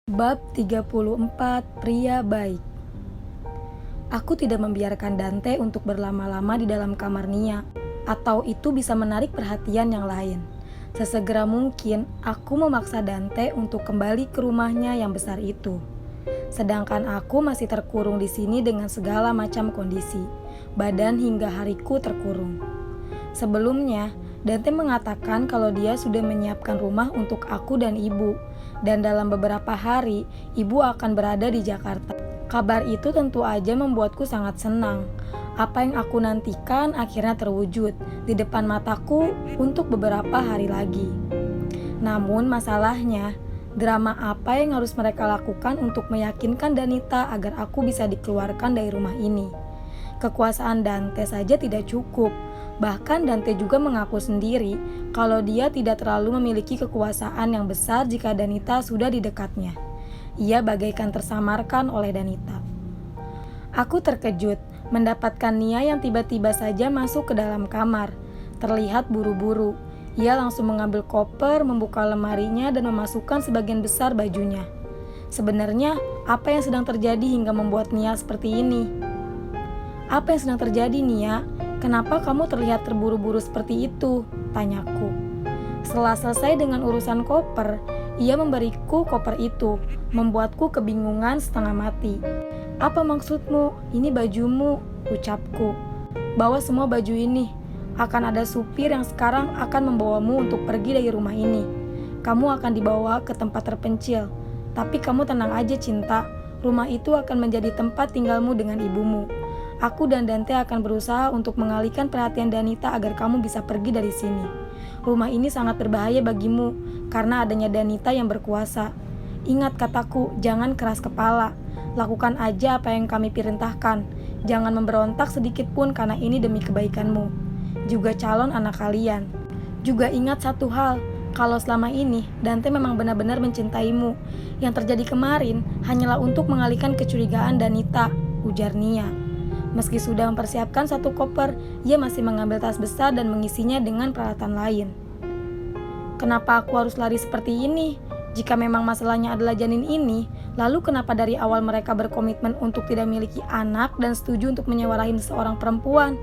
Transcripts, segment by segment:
Bab 34 Pria Baik. Aku tidak membiarkan Dante untuk berlama-lama di dalam kamar Nia, atau itu bisa menarik perhatian yang lain. Sesegera mungkin, aku memaksa Dante untuk kembali ke rumahnya yang besar itu. Sedangkan aku masih terkurung di sini dengan segala macam kondisi, badan hingga hariku terkurung. Sebelumnya, Dante mengatakan kalau dia sudah menyiapkan rumah untuk aku dan ibu, dan dalam beberapa hari, ibu akan berada di Jakarta. Kabar itu tentu aja membuatku sangat senang. Apa yang aku nantikan akhirnya terwujud di depan mataku untuk beberapa hari lagi. Namun masalahnya, drama apa yang harus mereka lakukan untuk meyakinkan Danita agar aku bisa dikeluarkan dari rumah ini? Kekuasaan Dante saja tidak cukup. Bahkan Dante juga mengaku sendiri kalau dia tidak terlalu memiliki kekuasaan yang besar jika Danita sudah di dekatnya. Ia bagaikan tersamarkan oleh Danita. Aku terkejut mendapatkan Nia yang tiba-tiba saja masuk ke dalam kamar. Terlihat buru-buru. Ia langsung mengambil koper, membuka lemarinya dan memasukkan sebagian besar bajunya. Sebenarnya, apa yang sedang terjadi hingga membuat Nia seperti ini? Apa yang sedang terjadi, Nia? Kenapa kamu terlihat terburu-buru seperti itu? Tanyaku. Setelah selesai dengan urusan koper, ia memberiku koper itu, membuatku kebingungan setengah mati. Apa maksudmu? Ini bajumu, ucapku. Bawa semua baju ini. Akan ada supir yang sekarang akan membawamu untuk pergi dari rumah ini. Kamu akan dibawa ke tempat terpencil. Tapi kamu tenang aja, Cinta. Rumah itu akan menjadi tempat tinggalmu dengan ibumu. Aku dan Dante akan berusaha untuk mengalihkan perhatian Danita agar kamu bisa pergi dari sini. Rumah ini sangat berbahaya bagimu karena adanya Danita yang berkuasa. Ingat kataku, jangan keras kepala. Lakukan aja apa yang kami perintahkan. Jangan memberontak sedikit pun karena ini demi kebaikanmu. Juga calon anak kalian. Juga ingat satu hal, kalau selama ini Dante memang benar-benar mencintaimu. Yang terjadi kemarin hanyalah untuk mengalihkan kecurigaan Danita, ujar Nia. Meski sudah mempersiapkan satu koper, ia masih mengambil tas besar dan mengisinya dengan peralatan lain. Kenapa aku harus lari seperti ini? Jika memang masalahnya adalah janin ini, lalu kenapa dari awal mereka berkomitmen untuk tidak memiliki anak dan setuju untuk menyewa rahim seorang perempuan?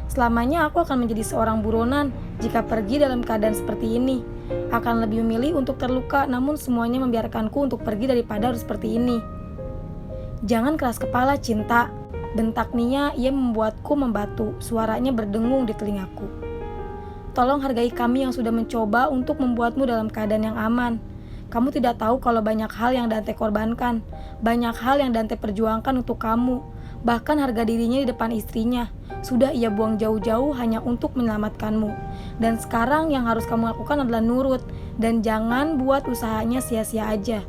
Selamanya aku akan menjadi seorang buronan jika pergi dalam keadaan seperti ini. Akan lebih memilih untuk terluka, namun semuanya membiarkanku untuk pergi daripada harus seperti ini. Jangan keras kepala, Cinta. Bentak Nia, ia membuatku membatu. Suaranya berdengung di telingaku. Tolong hargai kami yang sudah mencoba untuk membuatmu dalam keadaan yang aman. Kamu tidak tahu kalau banyak hal yang Dante korbankan. Banyak hal yang Dante perjuangkan untuk kamu. Bahkan harga dirinya di depan istrinya. Sudah ia buang jauh-jauh hanya untuk menyelamatkanmu. Dan sekarang yang harus kamu lakukan adalah nurut. Dan jangan buat usahanya sia-sia aja.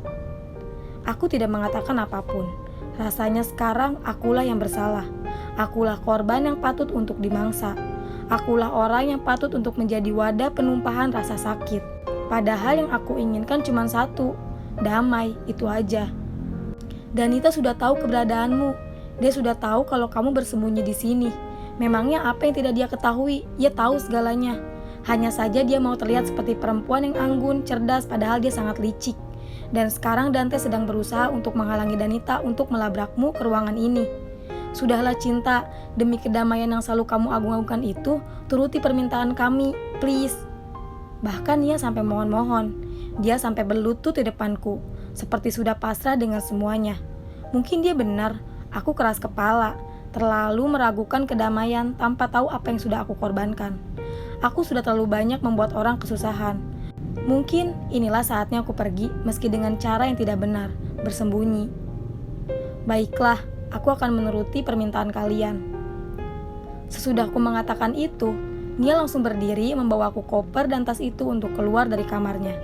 Aku tidak mengatakan apapun. Rasanya sekarang akulah yang bersalah. Akulah korban yang patut untuk dimangsa. Akulah orang yang patut untuk menjadi wadah penumpahan rasa sakit. Padahal yang aku inginkan cuma satu, damai, itu aja. Danita sudah tahu keberadaanmu. Dia sudah tahu kalau kamu bersembunyi di sini. Memangnya apa yang tidak dia ketahui? Ia tahu segalanya. Hanya saja dia mau terlihat seperti perempuan yang anggun, cerdas, padahal dia sangat licik. Dan sekarang Dante sedang berusaha untuk menghalangi Danita untuk melabrakmu ke ruangan ini. Sudahlah, Cinta, demi kedamaian yang selalu kamu agung-agungkan itu, turuti permintaan kami, please. Bahkan ia sampai mohon-mohon. Dia sampai berlutut di depanku, seperti sudah pasrah dengan semuanya. Mungkin dia benar, aku keras kepala, terlalu meragukan kedamaian tanpa tahu apa yang sudah aku korbankan. Aku sudah terlalu banyak membuat orang kesusahan. Mungkin inilah saatnya aku pergi meski dengan cara yang tidak benar, bersembunyi. Baiklah, aku akan menuruti permintaan kalian. Sesudah aku mengatakan itu, Nia langsung berdiri membawaku koper dan tas itu untuk keluar dari kamarnya.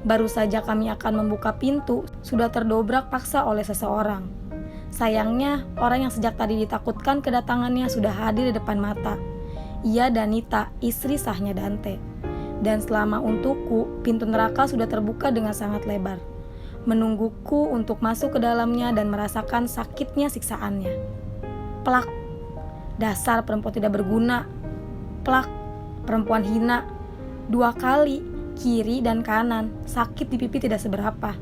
Baru saja kami akan membuka pintu, sudah terdobrak paksa oleh seseorang. Sayangnya, orang yang sejak tadi ditakutkan kedatangannya sudah hadir di depan mata. Ia Danita, istri sahnya Dante. Dan selama untukku, pintu neraka sudah terbuka dengan sangat lebar. Menungguku untuk masuk ke dalamnya dan merasakan sakitnya siksaannya. Plak, dasar perempuan tidak berguna. Plak, perempuan hina. 2 kali, kiri dan kanan, sakit di pipi tidak seberapa.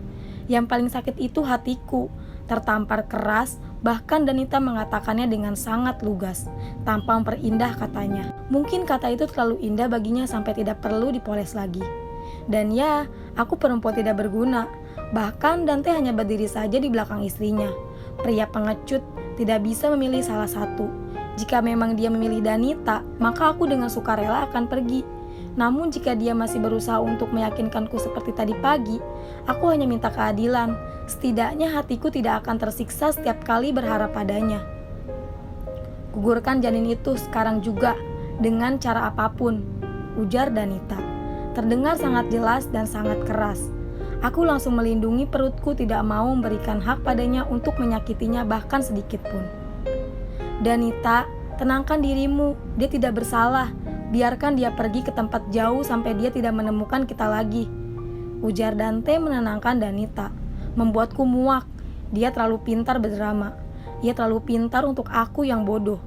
Yang paling sakit itu hatiku, tertampar keras, bahkan Danita mengatakannya dengan sangat lugas, tanpa memperindah katanya. Mungkin kata itu terlalu indah baginya sampai tidak perlu dipoles lagi. Dan ya, aku perempuan tidak berguna. Bahkan Dante hanya berdiri saja di belakang istrinya. Pria pengecut, tidak bisa memilih salah satu. Jika memang dia memilih Danita, maka aku dengan sukarela akan pergi. Namun jika dia masih berusaha untuk meyakinkanku seperti tadi pagi, aku hanya minta keadilan. Setidaknya hatiku tidak akan tersiksa setiap kali berharap padanya. Gugurkan janin itu sekarang juga, dengan cara apapun, ujar Danita. Terdengar sangat jelas dan sangat keras. Aku langsung melindungi perutku, tidak mau memberikan hak padanya untuk menyakitinya bahkan sedikit pun. Danita, tenangkan dirimu, dia tidak bersalah. Biarkan dia pergi ke tempat jauh sampai dia tidak menemukan kita lagi, ujar Dante menenangkan Danita. Membuatku muak. Dia terlalu pintar berdrama. Ia terlalu pintar untuk aku yang bodoh.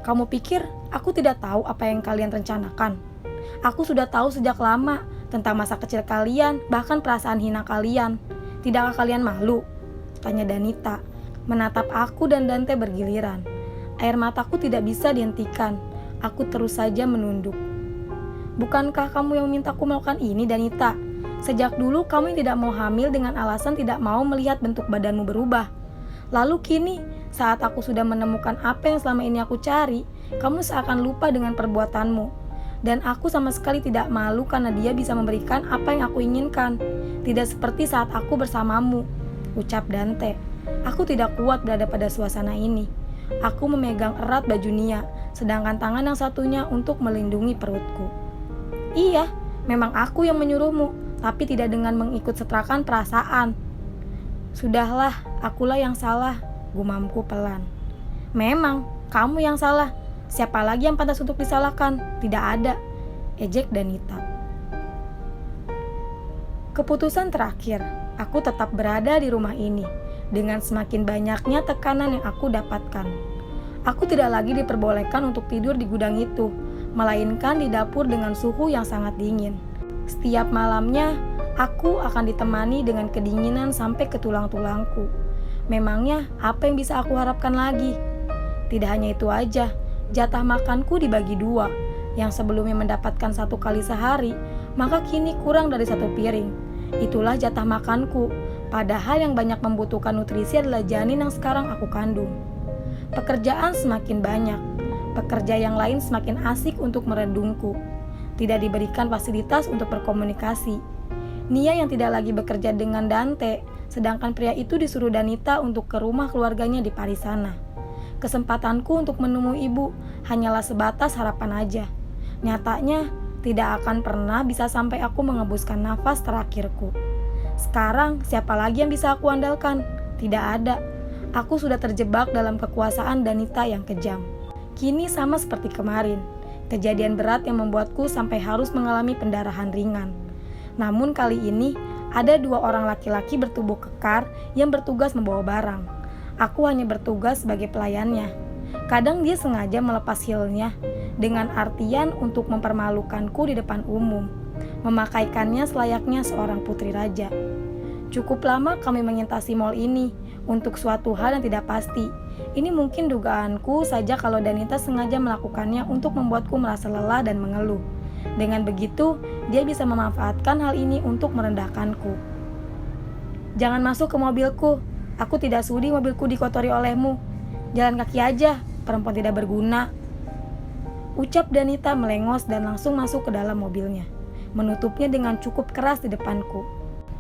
Kamu pikir aku tidak tahu apa yang kalian rencanakan? Aku sudah tahu sejak lama tentang masa kecil kalian, bahkan perasaan hina kalian. Tidakkah kalian malu? Tanya Danita, menatap aku dan Dante bergiliran. Air mataku tidak bisa dihentikan. Aku terus saja menunduk. Bukankah kamu yang memintaku melakukan ini, Danita? Sejak dulu kamu tidak mau hamil dengan alasan tidak mau melihat bentuk badanmu berubah. Lalu kini, saat aku sudah menemukan apa yang selama ini aku cari, kamu seakan lupa dengan perbuatanmu. Dan aku sama sekali tidak malu karena dia bisa memberikan apa yang aku inginkan. Tidak seperti saat aku bersamamu, ucap Dante. Aku tidak kuat berada pada suasana ini. Aku memegang erat baju Nia, sedangkan tangan yang satunya untuk melindungi perutku. Iya, memang aku yang menyuruhmu, tapi tidak dengan mengikut sertakan perasaan. Sudahlah, akulah yang salah, gumamku pelan. Memang, kamu yang salah. Siapa lagi yang pantas untuk disalahkan? Tidak ada, ejek Danita. Keputusan terakhir, aku tetap berada di rumah ini. Dengan semakin banyaknya tekanan yang aku dapatkan, aku tidak lagi diperbolehkan untuk tidur di gudang itu, melainkan di dapur dengan suhu yang sangat dingin. Setiap malamnya, aku akan ditemani dengan kedinginan sampai ke tulang-tulangku. Memangnya apa yang bisa aku harapkan lagi? Tidak hanya itu aja, jatah makanku dibagi dua. Yang sebelumnya mendapatkan 1 kali sehari, maka kini kurang dari 1 piring. Itulah jatah makanku. Padahal yang banyak membutuhkan nutrisi adalah janin yang sekarang aku kandung. Pekerjaan semakin banyak. Pekerja yang lain semakin asik untuk meredungku. Tidak diberikan fasilitas untuk berkomunikasi. Nia yang tidak lagi bekerja dengan Dante, sedangkan pria itu disuruh Danita untuk ke rumah keluarganya di Paris sana. Kesempatanku untuk menemui ibu hanyalah sebatas harapan aja. Nyatanya, tidak akan pernah bisa sampai aku mengembuskan nafas terakhirku. Sekarang, siapa lagi yang bisa aku andalkan? Tidak ada. Aku sudah terjebak dalam kekuasaan Danita yang kejam. Kini sama seperti kemarin. Kejadian berat yang membuatku sampai harus mengalami pendarahan ringan. Namun kali ini, ada 2 orang laki-laki bertubuh kekar yang bertugas membawa barang. Aku hanya bertugas sebagai pelayannya. Kadang dia sengaja melepas heelnya, dengan artian untuk mempermalukanku di depan umum. Memakaikannya selayaknya seorang putri raja. Cukup lama kami mengintasi mall ini untuk suatu hal yang tidak pasti. Ini mungkin dugaanku saja kalau Danita sengaja melakukannya untuk membuatku merasa lelah dan mengeluh. Dengan begitu, dia bisa memanfaatkan hal ini untuk merendahkanku. Jangan masuk ke mobilku. Aku tidak sudi mobilku dikotori olehmu. Jalan kaki aja, perempuan tidak berguna. Ucap Danita melengos dan langsung masuk ke dalam mobilnya, menutupnya dengan cukup keras di depanku.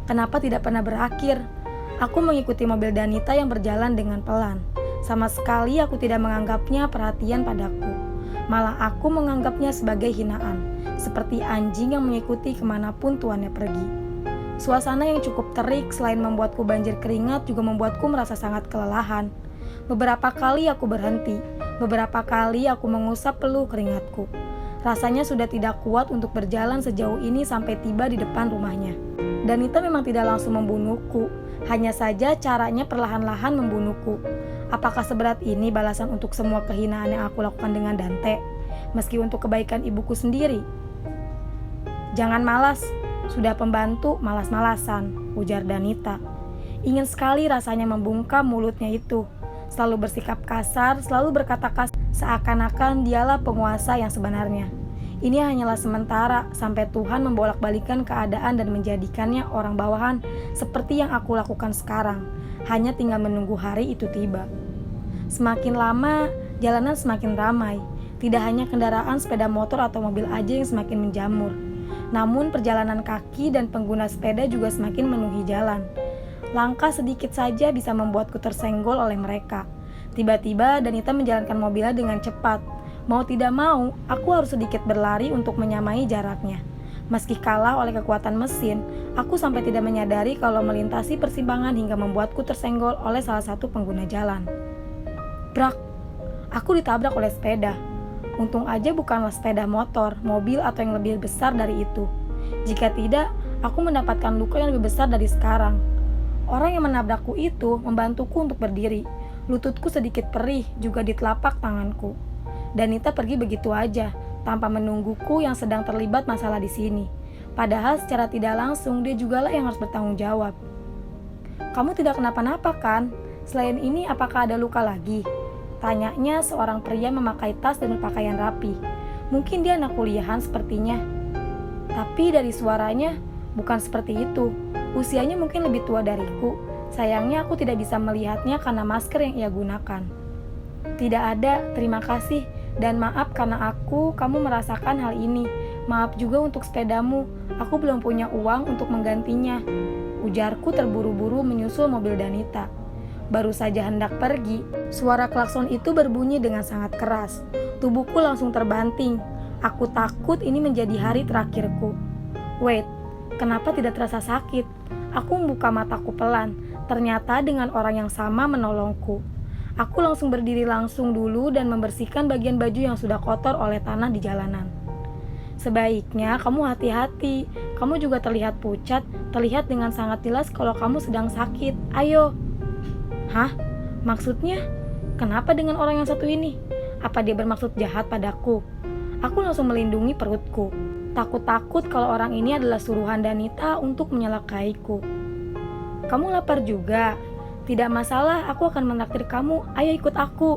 Kenapa tidak pernah berakhir? Aku mengikuti mobil Danita yang berjalan dengan pelan. Sama sekali aku tidak menganggapnya perhatian padaku. Malah aku menganggapnya sebagai hinaan, seperti anjing yang mengikuti kemanapun tuannya pergi. Suasana yang cukup terik selain membuatku banjir keringat juga membuatku merasa sangat kelelahan. Beberapa kali aku berhenti, beberapa kali aku mengusap peluh keringatku. Rasanya sudah tidak kuat untuk berjalan sejauh ini sampai tiba di depan rumahnya. Danita memang tidak langsung membunuhku, hanya saja caranya perlahan-lahan membunuhku. Apakah seberat ini balasan untuk semua kehinaan yang aku lakukan dengan Dante, meski untuk kebaikan ibuku sendiri? Jangan malas, sudah pembantu malas-malasan, ujar Danita. Ingin sekali rasanya membungkam mulutnya itu. Selalu bersikap kasar, selalu berkata kasar, seakan-akan dialah penguasa yang sebenarnya. Ini hanyalah sementara sampai Tuhan membolak-balikan keadaan dan menjadikannya orang bawahan seperti yang aku lakukan sekarang. Hanya tinggal menunggu hari itu tiba. Semakin lama, jalanan semakin ramai. Tidak hanya kendaraan sepeda motor atau mobil aja yang semakin menjamur. Namun perjalanan kaki dan pengguna sepeda juga semakin memenuhi jalan. Langkah sedikit saja bisa membuatku tersenggol oleh mereka. Tiba-tiba Danita menjalankan mobilnya dengan cepat. Mau tidak mau, aku harus sedikit berlari untuk menyamai jaraknya. Meski kalah oleh kekuatan mesin, aku sampai tidak menyadari kalau melintasi persimpangan hingga membuatku tersenggol oleh salah satu pengguna jalan. Brak! Aku ditabrak oleh sepeda. Untung aja bukanlah sepeda motor, mobil atau yang lebih besar dari itu. Jika tidak, aku mendapatkan luka yang lebih besar dari sekarang. Orang yang menabrakku itu membantuku untuk berdiri. Lututku sedikit perih juga di telapak tanganku. Danita pergi begitu aja, tanpa menungguku yang sedang terlibat masalah di sini. Padahal secara tidak langsung dia jugalah yang harus bertanggung jawab. Kamu tidak kenapa-napa kan? Selain ini apakah ada luka lagi? Tanyanya seorang pria memakai tas dan berpakaian rapi. Mungkin dia anak kuliahan sepertinya. Tapi dari suaranya bukan seperti itu. Usianya mungkin lebih tua dariku. Sayangnya aku tidak bisa melihatnya karena masker yang ia gunakan. Tidak ada, terima kasih. Dan maaf karena kamu merasakan hal ini. Maaf juga untuk sepedamu. Aku belum punya uang untuk menggantinya. Ujarku terburu-buru menyusul mobil Danita. Baru saja hendak pergi, suara klakson itu berbunyi dengan sangat keras. Tubuhku langsung terbanting. Aku takut ini menjadi hari terakhirku. Wait, kenapa tidak terasa sakit? Aku membuka mataku pelan. Ternyata dengan orang yang sama menolongku. Aku langsung berdiri langsung dulu dan membersihkan bagian baju yang sudah kotor oleh tanah di jalanan. Sebaiknya kamu hati-hati. Kamu juga terlihat pucat, terlihat dengan sangat jelas kalau kamu sedang sakit. Ayo. Hah? Maksudnya? Kenapa dengan orang yang satu ini? Apa dia bermaksud jahat padaku? Aku langsung melindungi perutku. Takut-takut kalau orang ini adalah suruhan Danita untuk menyelakaiku. Kamu lapar juga? Tidak masalah, aku akan menraktir kamu. Ayo ikut aku.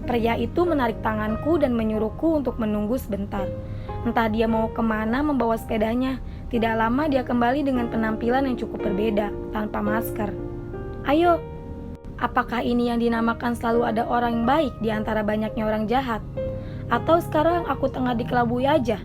Pria itu menarik tanganku dan menyuruhku untuk menunggu sebentar. Entah dia mau kemana membawa sepedanya. Tidak lama dia kembali dengan penampilan yang cukup berbeda, tanpa masker. Ayo. Apakah ini yang dinamakan selalu ada orang yang baik di antara banyaknya orang jahat? Atau sekarang aku tengah dikelabui aja?